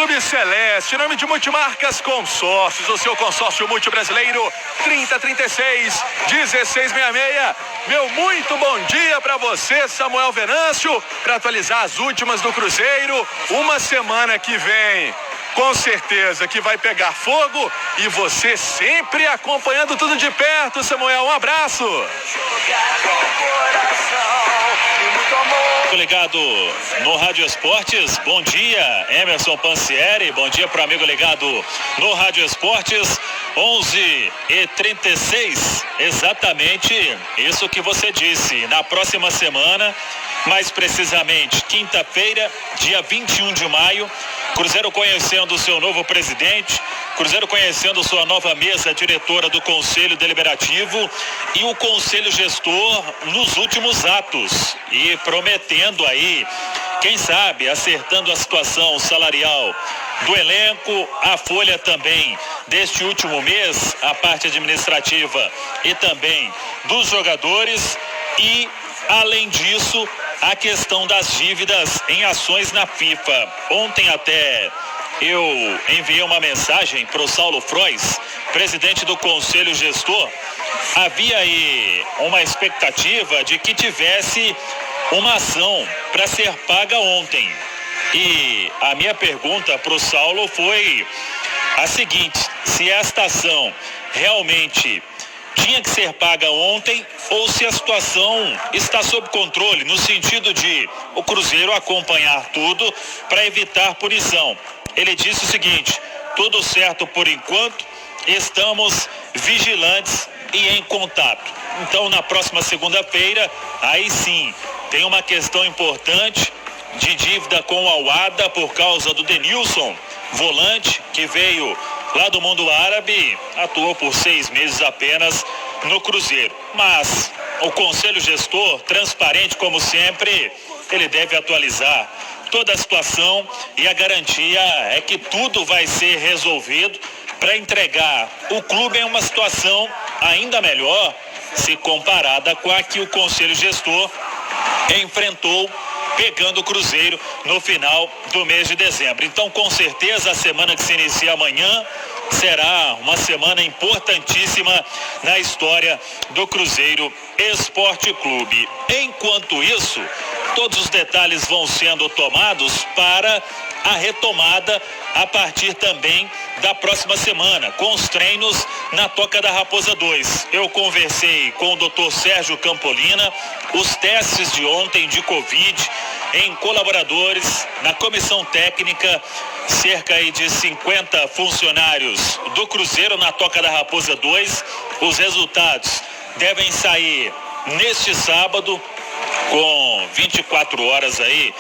Clube Celeste, em nome de Multimarcas Consórcios, o seu consórcio multibrasileiro, 3036-1666. Meu muito bom dia para você, Samuel Venâncio, para atualizar as últimas do Cruzeiro. Uma semana que vem, com certeza que vai pegar fogo, e você sempre acompanhando tudo de perto, Samuel. Um abraço. Ligado no Rádio Esportes, bom dia, Emerson Pansieri, bom dia para o amigo ligado no Rádio Esportes, 11h36, exatamente isso que você disse. Na próxima semana, mais precisamente quinta-feira, dia 21 de maio, Cruzeiro conhecendo o seu novo presidente, Cruzeiro conhecendo sua nova mesa diretora do Conselho Deliberativo e o Conselho Gestor nos últimos atos e prometendo aí, quem sabe, acertando a situação salarial do elenco, a folha também deste último mês, a parte administrativa e também dos jogadores e, além disso, a questão das dívidas em ações na FIFA. Ontem até eu enviei uma mensagem para o Saulo Frois, presidente do Conselho Gestor. Havia aí uma expectativa de que tivesse uma ação para ser paga ontem. E a minha pergunta para o Saulo foi a seguinte: se esta ação realmente tinha que ser paga ontem ou se a situação está sob controle, no sentido de o Cruzeiro acompanhar tudo para evitar punição. Ele disse o seguinte: tudo certo por enquanto, estamos vigilantes e em contato. Então, na próxima segunda-feira, aí sim, tem uma questão importante de dívida com o Al-Wahda por causa do Denilson, volante, que veio lá do mundo árabe, atuou por 6 meses apenas no Cruzeiro. Mas o Conselho Gestor, transparente como sempre, ele deve atualizar toda a situação e a garantia é que tudo vai ser resolvido para entregar o clube em uma situação ainda melhor se comparada com a que o Conselho Gestor enfrentou pegando o Cruzeiro no final do mês de dezembro. Então, com certeza, a semana que se inicia amanhã será uma semana importantíssima na história do Cruzeiro Esporte Clube. Enquanto isso, todos os detalhes vão sendo tomados para a retomada a partir também da próxima semana, com os treinos na Toca da Raposa 2. Eu conversei com o Dr. Sérgio Campolina, os testes de ontem de Covid em colaboradores, na comissão técnica, cerca aí de 50 funcionários do Cruzeiro na Toca da Raposa 2. Os resultados devem sair neste sábado, com 24 horas aí.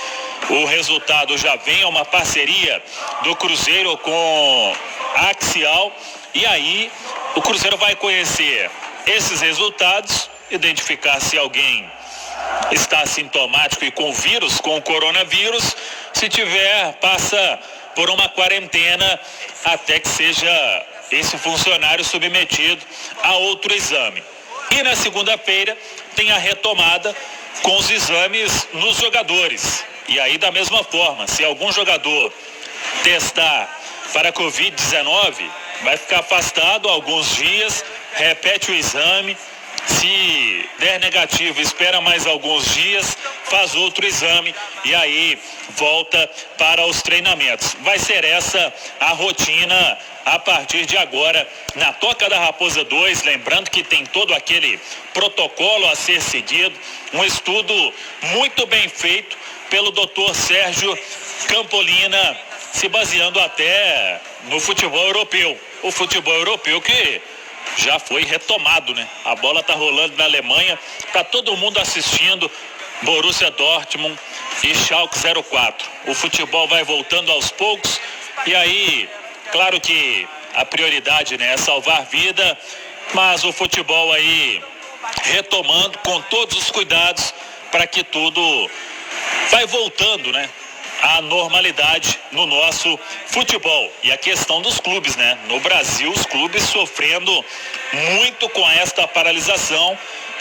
O resultado já vem, é uma parceria do Cruzeiro com a Axial, e aí o Cruzeiro vai conhecer esses resultados, identificar se alguém está assintomático e com vírus, com o coronavírus. Se tiver, passa por uma quarentena até que seja esse funcionário submetido a outro exame. E na segunda-feira tem a retomada com os exames nos jogadores. E aí, da mesma forma, se algum jogador testar para Covid-19, vai ficar afastado alguns dias, repete o exame. Se der negativo, espera mais alguns dias, faz outro exame e aí volta para os treinamentos. Vai ser essa a rotina a partir de agora na Toca da Raposa 2, lembrando que tem todo aquele protocolo a ser seguido, um estudo muito bem feito pelo Dr. Sérgio Campolina, se baseando até no futebol europeu. O futebol europeu que já foi retomado, né? A bola tá rolando na Alemanha, tá todo mundo assistindo Borussia Dortmund e Schalke 04. O futebol vai voltando aos poucos e aí, claro que a prioridade, né, é salvar vida, mas o futebol aí retomando com todos os cuidados para que tudo vai voltando, né, à normalidade no nosso futebol. E a questão dos clubes, né? No Brasil, os clubes sofrendo muito com esta paralisação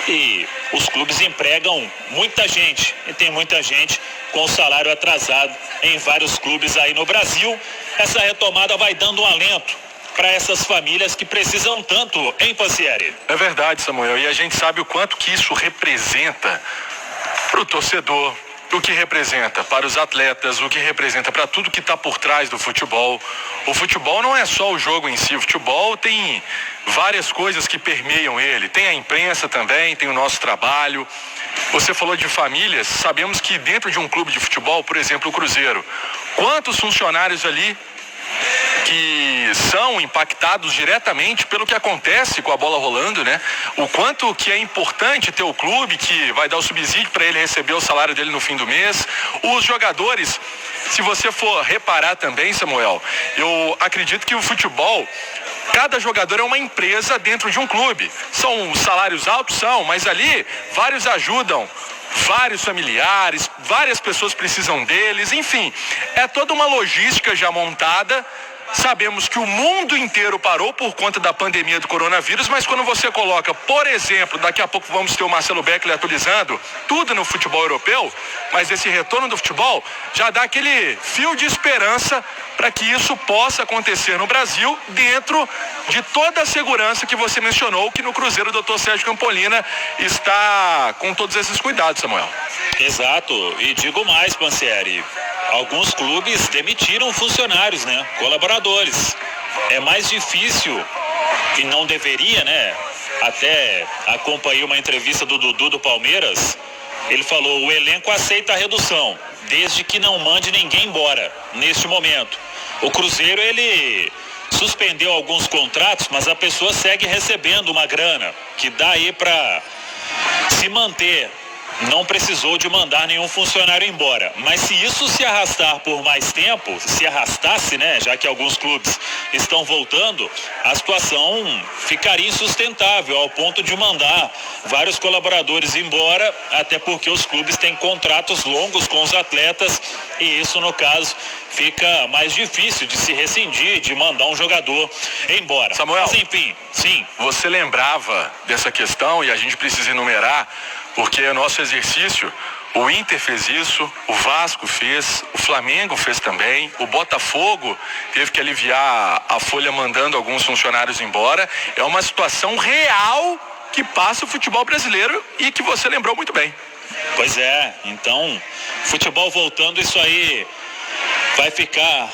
e os clubes empregam muita gente e tem muita gente com salário atrasado em vários clubes aí no Brasil. Essa retomada vai dando um alento para essas famílias que precisam tanto, hein, Pansieri? É verdade, Samuel, e a gente sabe o quanto que isso representa para o torcedor, o que representa para os atletas, o que representa para tudo que está por trás do futebol. O futebol não é só o jogo em si, o futebol tem várias coisas que permeiam ele. Tem a imprensa também, tem o nosso trabalho. Você falou de famílias, sabemos que dentro de um clube de futebol, por exemplo, o Cruzeiro, quantos funcionários ali que são impactados diretamente pelo que acontece com a bola rolando, né? O quanto que é importante ter o clube que vai dar o subsídio para ele receber o salário dele no fim do mês. Os jogadores, se você for reparar também, Samuel, eu acredito que o futebol, cada jogador é uma empresa dentro de um clube. São salários altos? São, mas ali vários ajudam, vários familiares, várias pessoas precisam deles, enfim, é toda uma logística já montada. Sabemos que o mundo inteiro parou por conta da pandemia do coronavírus, mas quando você coloca, por exemplo, daqui a pouco vamos ter o Marcelo Beckler atualizando tudo no futebol europeu, mas esse retorno do futebol já dá aquele fio de esperança para que isso possa acontecer no Brasil, dentro de toda a segurança que você mencionou, que no Cruzeiro o Dr. Sérgio Campolina está com todos esses cuidados, Samuel. Exato, e digo mais, Pansieri, alguns clubes demitiram funcionários, né? Colaboradores. É mais difícil, e não deveria, né? Até acompanhei uma entrevista do Dudu do Palmeiras. Ele falou: o elenco aceita a redução, desde que não mande ninguém embora, neste momento. O Cruzeiro, ele suspendeu alguns contratos, mas a pessoa segue recebendo uma grana, que dá aí para se manter. Não precisou de mandar nenhum funcionário embora. Mas se isso se arrastar por mais tempo, se arrastasse, né, já que alguns clubes estão voltando, a situação ficaria insustentável ao ponto de mandar vários colaboradores embora, até porque os clubes têm contratos longos com os atletas e isso, no caso, fica mais difícil de se rescindir, de mandar um jogador embora. Samuel, mas enfim, sim. Você lembrava dessa questão e a gente precisa enumerar, porque é nosso exercício. O Inter fez isso, o Vasco fez, o Flamengo fez também, o Botafogo teve que aliviar a folha mandando alguns funcionários embora. É uma situação real que passa o futebol brasileiro e que você lembrou muito bem. Pois é, então, futebol voltando, isso aí vai ficar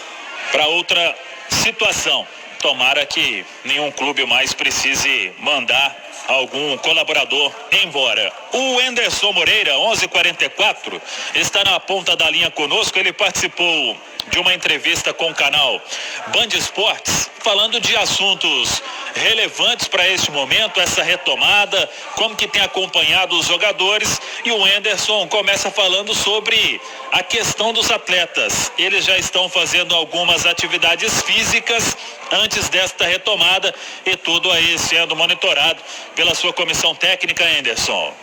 para outra situação. Tomara que nenhum clube mais precise mandar algum colaborador embora. O Anderson Moreira, 11:44, está na ponta da linha conosco. Ele participou de uma entrevista com o canal Band Esportes, falando de assuntos relevantes para este momento, essa retomada, como que tem acompanhado os jogadores. E o Anderson começa falando sobre a questão dos atletas. Eles já estão fazendo algumas atividades físicas antes desta retomada e tudo aí sendo monitorado pela sua comissão técnica, Anderson.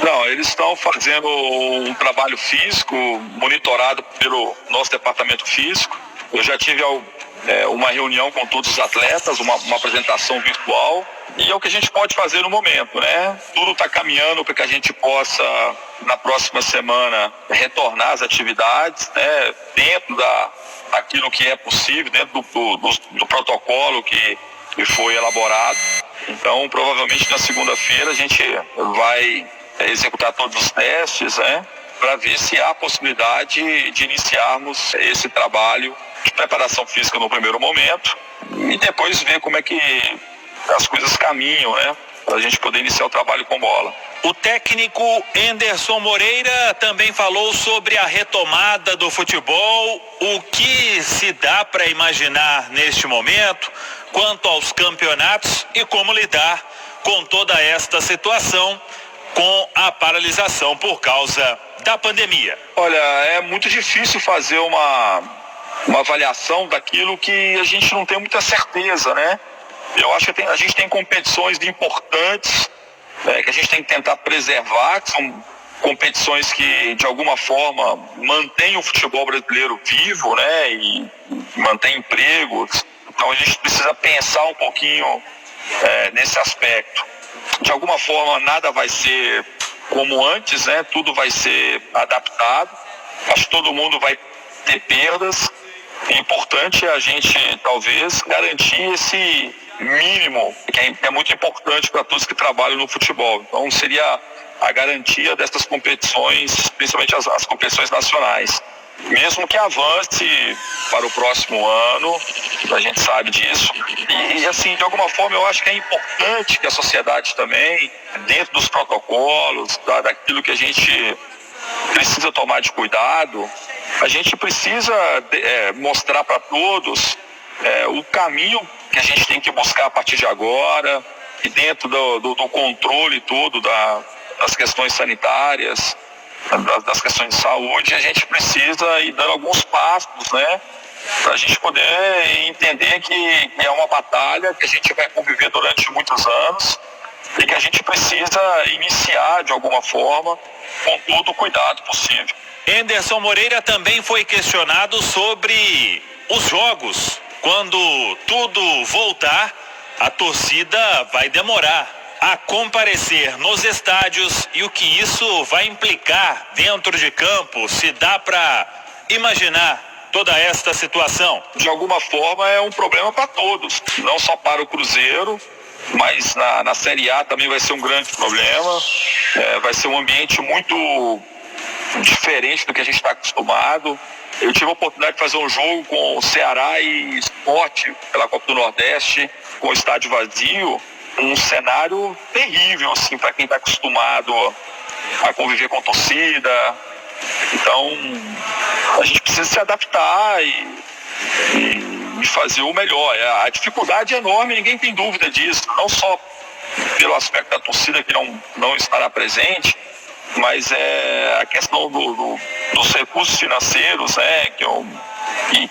Não, eles estão fazendo um trabalho físico monitorado pelo nosso departamento físico. Eu já tive uma reunião com todos os atletas, uma apresentação virtual, e é o que a gente pode fazer no momento, né? Tudo está caminhando para que a gente possa, na próxima semana, retornar às atividades, né? Dentro daquilo que é possível, dentro do protocolo que foi elaborado. Então, provavelmente na segunda-feira a gente vai executar todos os testes, né? Para ver se há possibilidade de iniciarmos esse trabalho de preparação física no primeiro momento e depois ver como é que as coisas caminham, né? Para a gente poder iniciar o trabalho com bola. O técnico Anderson Moreira também falou sobre a retomada do futebol, o que se dá para imaginar neste momento quanto aos campeonatos e como lidar com toda esta situação com a paralisação por causa da pandemia. Olha, é muito difícil fazer uma avaliação daquilo que a gente não tem muita certeza, né? Eu acho que a gente tem competições importantes, né, que a gente tem que tentar preservar, que são competições que de alguma forma mantêm o futebol brasileiro vivo, né, e mantém empregos. Então a gente precisa pensar um pouquinho nesse aspecto. De alguma forma nada vai ser como antes, né? Tudo vai ser adaptado. Acho que todo mundo vai ter perdas. É importante a gente talvez garantir esse mínimo, que é muito importante para todos que trabalham no futebol. Então seria a garantia dessas competições, principalmente as competições nacionais. Mesmo que avance para o próximo ano, a gente sabe disso. E assim, de alguma forma, eu acho que é importante que a sociedade também, dentro dos protocolos, daquilo que a gente precisa tomar de cuidado, a gente precisa mostrar para todos o caminho que a gente tem que buscar a partir de agora, e dentro do controle todo das questões sanitárias, das questões de saúde, a gente precisa ir dando alguns passos, né, para a gente poder entender que é uma batalha que a gente vai conviver durante muitos anos e que a gente precisa iniciar de alguma forma com todo o cuidado possível. Anderson Moreira também foi questionado sobre os jogos. Quando tudo voltar, a torcida vai demorar a comparecer nos estádios e o que isso vai implicar dentro de campo, se dá para imaginar toda esta situação. De alguma forma é um problema para todos, não só para o Cruzeiro, mas na Série A também vai ser um grande problema. Vai ser um ambiente muito diferente do que a gente está acostumado. Eu tive a oportunidade de fazer um jogo com o Ceará e Sport pela Copa do Nordeste, com o estádio vazio, um cenário terrível, assim, para quem está acostumado a conviver com torcida. Então, a gente precisa se adaptar e fazer o melhor. A dificuldade é enorme, ninguém tem dúvida disso, não só pelo aspecto da torcida que não estará presente, mas a questão dos recursos financeiros, né,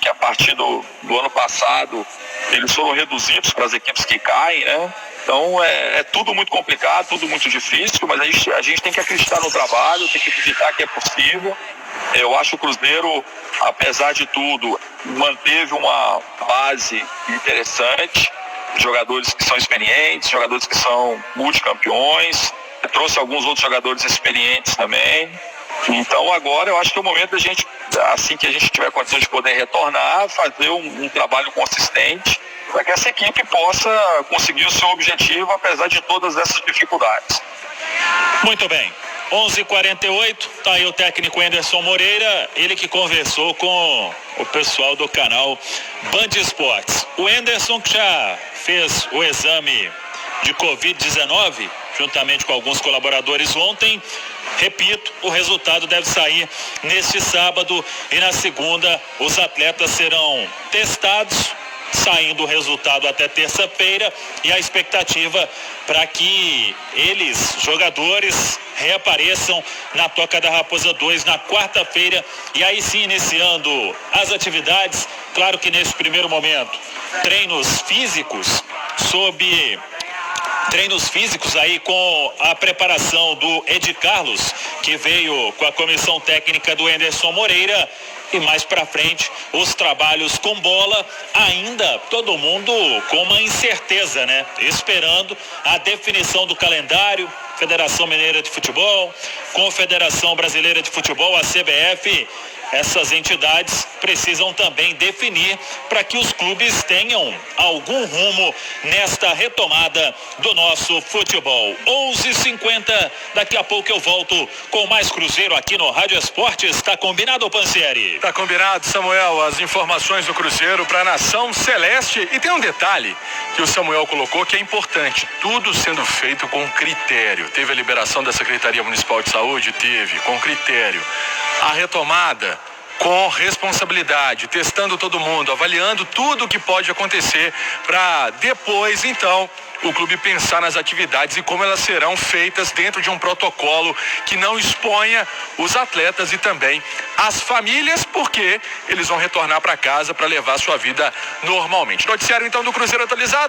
que a partir do ano passado eles foram reduzidos para as equipes que caem, né? Então é tudo muito complicado, tudo muito difícil, mas a gente tem que acreditar no trabalho, tem que acreditar que é possível. Eu acho que o Cruzeiro, apesar de tudo, manteve uma base interessante, jogadores que são experientes, jogadores que são multicampeões, trouxe alguns outros jogadores experientes também. Então agora eu acho que é o momento da gente, assim que a gente tiver condição de poder retornar, fazer um trabalho consistente para que essa equipe possa conseguir o seu objetivo, apesar de todas essas dificuldades. Muito bem, 11h48, tá aí o técnico Anderson Moreira, ele que conversou com o pessoal do canal Band Esportes. O Anderson, que já fez o exame de Covid-19, juntamente com alguns colaboradores ontem, repito, o resultado deve sair neste sábado e na segunda os atletas serão testados, saindo o resultado até terça-feira, e a expectativa para que eles, jogadores, reapareçam na Toca da Raposa 2 na quarta-feira, e aí sim iniciando as atividades. Claro que nesse primeiro momento, treinos físicos aí com a preparação do Ed Carlos, que veio com a comissão técnica do Anderson Moreira, e mais para frente os trabalhos com bola, ainda todo mundo com uma incerteza, né? Esperando a definição do calendário. Federação Mineira de Futebol, Confederação Brasileira de Futebol, a CBF, essas entidades precisam também definir para que os clubes tenham algum rumo nesta retomada do nosso futebol. 11h50, daqui a pouco eu volto com mais Cruzeiro aqui no Rádio Esportes. Tá combinado, Pansieri? Tá combinado, Samuel. As informações do Cruzeiro para a Nação Celeste. E tem um detalhe que o Samuel colocou que é importante: tudo sendo feito com critério. Teve a liberação da Secretaria Municipal de Saúde? Teve, com critério. A retomada com responsabilidade, testando todo mundo, avaliando tudo o que pode acontecer, para depois, então, o clube pensar nas atividades e como elas serão feitas dentro de um protocolo que não exponha os atletas e também as famílias, porque eles vão retornar para casa para levar sua vida normalmente. Noticiário, então, do Cruzeiro atualizado.